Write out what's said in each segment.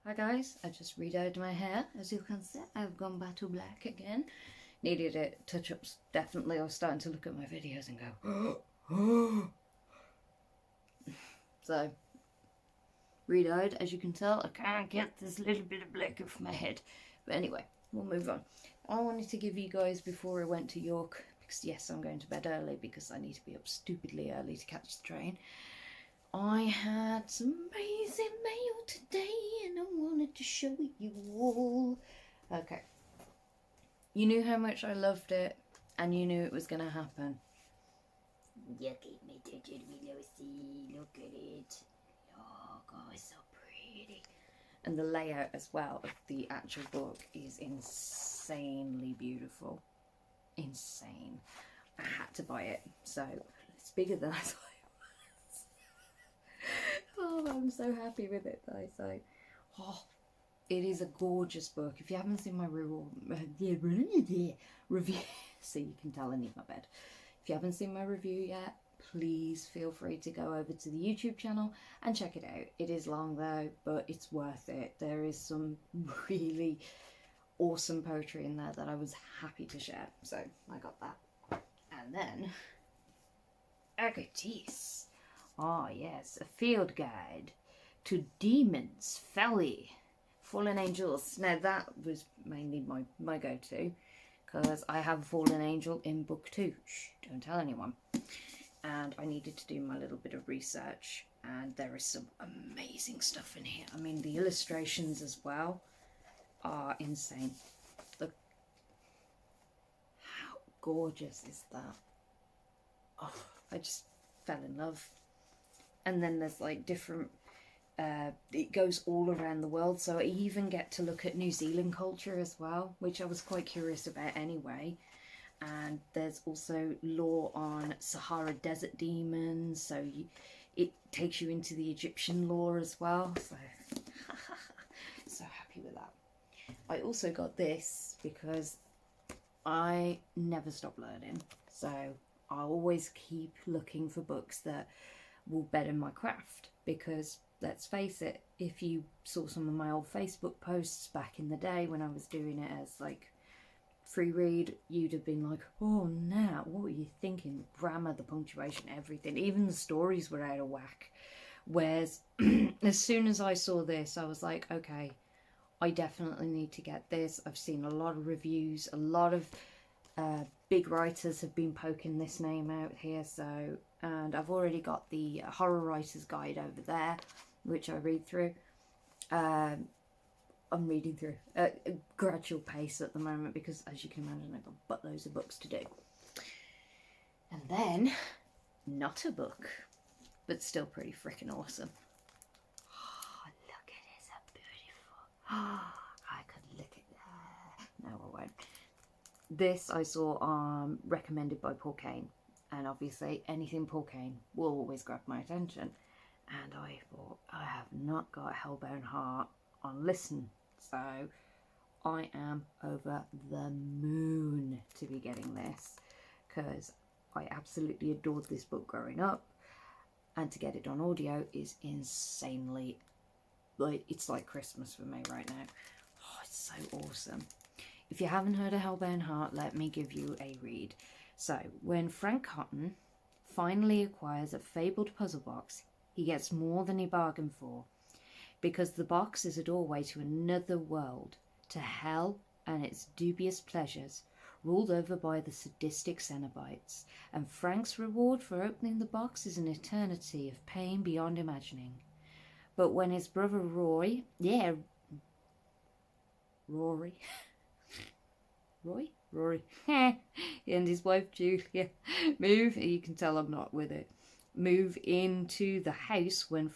Hi guys, I just redyed my hair. As you can see, I've gone back to black again. Needed it, touch-ups, definitely. I was starting to look at my videos and go, So, redyed, as you can tell. I can't get this little bit of black off my head. But anyway, we'll move on. I wanted to give you guys, before I went to York, because yes, I'm going to bed early because I need to be up stupidly early to catch the train. I had some amazing mail today and I wanted to show you all. Okay. You knew how much I loved it and you knew it was going to happen. Look at me, Tortured Willows. Look at it. Oh, God, it's so pretty. And the layout as well of the actual book is insanely beautiful. Insane. I had to buy it. So, it's bigger than I thought. Oh, I'm so happy with it though. So, oh, it is a gorgeous book. If you haven't seen my review, so you can tell I need my bed. If you haven't seen my review yet, please feel free to go over to the YouTube channel and check it out. It is long though, but it's worth it. There is some really awesome poetry in there that I was happy to share. So I got that. And then, Agatis. Ah, yes, a field guide to Demons, Felly, Fallen Angels. Now, that was mainly my go-to, because I have a Fallen Angel in book 2. Shh, don't tell anyone. And I needed to do my little bit of research, and there is some amazing stuff in here. I mean, the illustrations as well are insane. Look, how gorgeous is that? Oh, I just fell in love. And then there's like different, it goes all around the world. So I even get to look at New Zealand culture as well, which I was quite curious about anyway. And there's also lore on Sahara Desert demons. So it takes you into the Egyptian lore as well. So, so happy with that. I also got this because I never stop learning. So I always keep looking for books that will better my craft, because let's face it, if you saw some of my old Facebook posts back in the day when I was doing it as like free read, you'd have been like, oh, Nat, what were you thinking? Grammar, the punctuation, everything, even the stories were out of whack. Whereas as soon as I saw this, I was like, okay, I definitely need to get this. I've seen a lot of reviews, a lot of big writers have been poking this name out here, so, and I've already got the horror writer's guide over there, which I read through. I'm reading through a gradual pace at the moment because, as you can imagine, I've got buttloads of books to do. And then, not a book, but still pretty freaking awesome. Oh, look at it, so beautiful. Oh, I could look at that. No, I won't. This I saw recommended by Paul Kane, and obviously anything Paul Kane will always grab my attention. And I thought, I have not got Hellbound Heart on listen, so I am over the moon to be getting this, because I absolutely adored this book growing up, and to get it on audio is insanely, like, it's like Christmas for me right now. Oh, it's so awesome. If you haven't heard of Hellbound Heart, let me give you a read. So, when Frank Cotton finally acquires a fabled puzzle box, he gets more than he bargained for, because the box is a doorway to another world, to hell and its dubious pleasures, ruled over by the sadistic Cenobites, and Frank's reward for opening the box is an eternity of pain beyond imagining. But when his brother Rory, Rory, and his wife Julia move, you can tell I'm not with it, move into the house when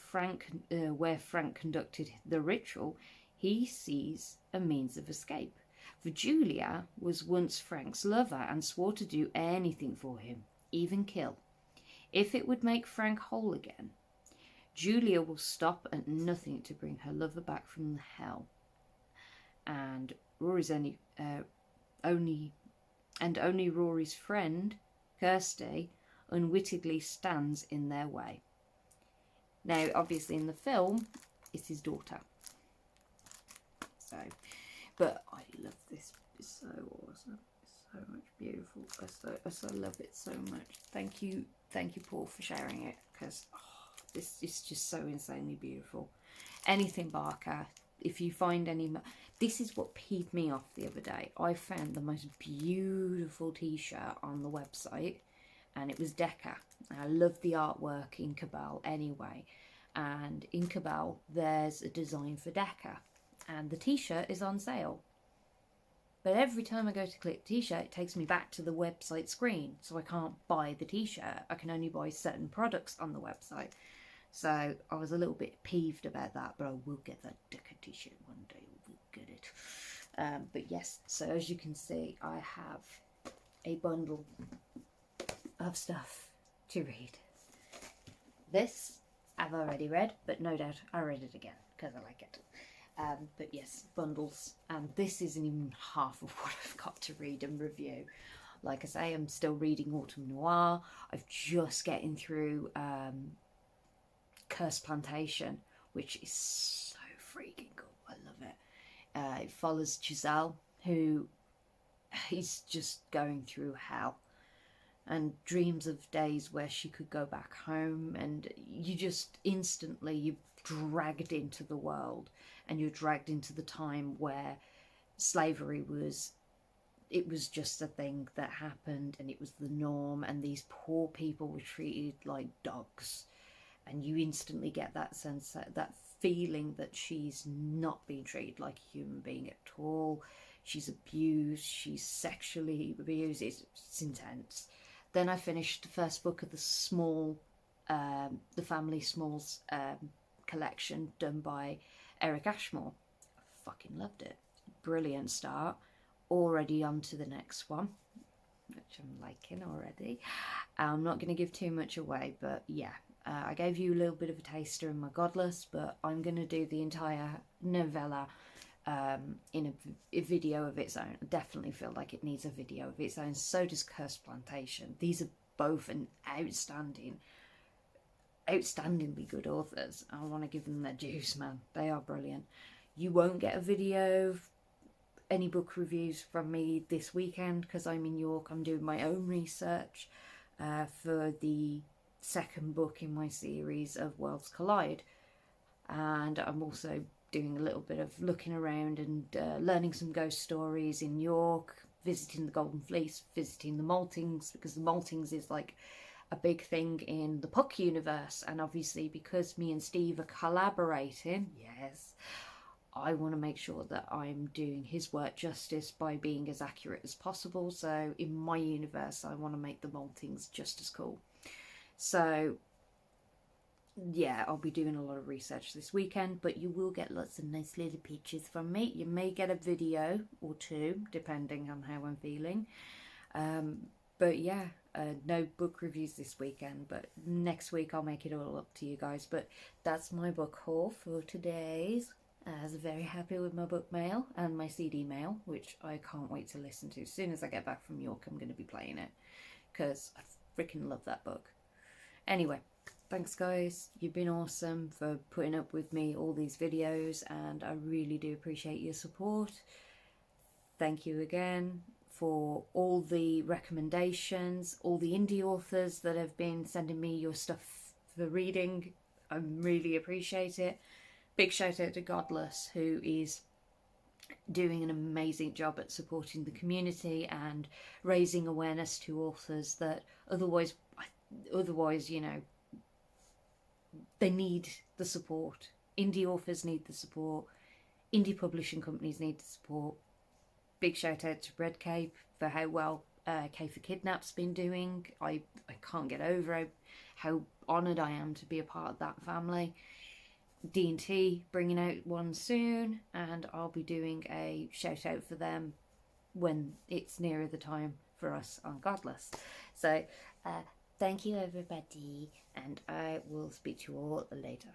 where Frank conducted the ritual, he sees a means of escape. For Julia was once Frank's lover and swore to do anything for him, even kill, if it would make Frank whole again. Julia will stop at nothing to bring her lover back from the hell. And Rory's only Rory's friend, Kirsty, unwittingly stands in their way. Now, obviously in the film, it's his daughter. So, but I love this. It's so awesome. It's so much beautiful. I so love it so much. Thank you, Paul, for sharing it, because this is just so insanely beautiful. Anything Barker, if you find any, this is what peeved me off the other day. I found the most beautiful t-shirt on the website, and it was Decca. I love the artwork in Cabal anyway, and in Cabal there's a design for Decca, and the t-shirt is on sale. But every time I go to click t-shirt, it takes me back to the website screen, so I can't buy the t-shirt. I can only buy certain products on the website. So I was a little bit peeved about that, but I will get that Decca t-shirt one day. We'll get it. But yes, so as you can see, I have a bundle of stuff to read. This I've already read, but no doubt I'll read it again because I like it. But yes, bundles, and this isn't even half of what I've got to read and review. Like I say, I'm still reading Autumn Noir. I've just getting through Cursed Plantation, which is so freaking cool. I love it. It follows Giselle, who he's just going through hell and dreams of days where she could go back home, and you just instantly, you're dragged into the world, and you're dragged into the time where slavery was, it was just a thing that happened, and it was the norm, and these poor people were treated like dogs, and you instantly get that sense, that feeling that she's not being treated like a human being at all. She's abused, she's sexually abused, it's intense. Then I finished the first book of the Family Smalls collection done by Eric Ashmore. I fucking loved it. Brilliant start. Already on to the next one, which I'm liking already. I'm not going to give too much away, but yeah, I gave you a little bit of a taster in my Godless, but I'm going to do the entire novella in a video of its own. I definitely feel like it needs a video of its own. So does Cursed Plantation. These are both an outstandingly good authors. I want to give them their dues, man. They are brilliant. You won't get a video, any book reviews from me this weekend because I'm in York. I'm doing my own research for the second book in my series of Worlds Collide, and I'm also doing a little bit of looking around and learning some ghost stories in York, visiting the Golden Fleece, visiting the Maltings, because the Maltings is like a big thing in the Puck universe, and obviously because me and Steve are collaborating, yes, I want to make sure that I'm doing his work justice by being as accurate as possible. So in my universe, I want to make the Maltings just as cool. So yeah, I'll be doing a lot of research this weekend, but you will get lots of nice little pictures from me. You may get a video or two, depending on how I'm feeling. But yeah, no book reviews this weekend, but next week I'll make it all up to you guys. But that's my book haul for today's. I was very happy with my book mail and my CD mail, which I can't wait to listen to. As soon as I get back from York, I'm going to be playing it, because I freaking love that book. Anyway, thanks guys, you've been awesome for putting up with me all these videos, and I really do appreciate your support. Thank you again for all the recommendations, all the indie authors that have been sending me your stuff for reading. I really appreciate it. Big shout out to Godless, who is doing an amazing job at supporting the community and raising awareness to authors that otherwise, you know, they need the support. Indie authors need the support. Indie publishing companies need the support. Big shout out to Red Cape for how well K for Kidnap's been doing. I can't get over how honoured I am to be a part of that family. D&T bringing out one soon, and I'll be doing a shout out for them when it's nearer the time for us on Godless. So thank you everybody, and I will speak to you all later.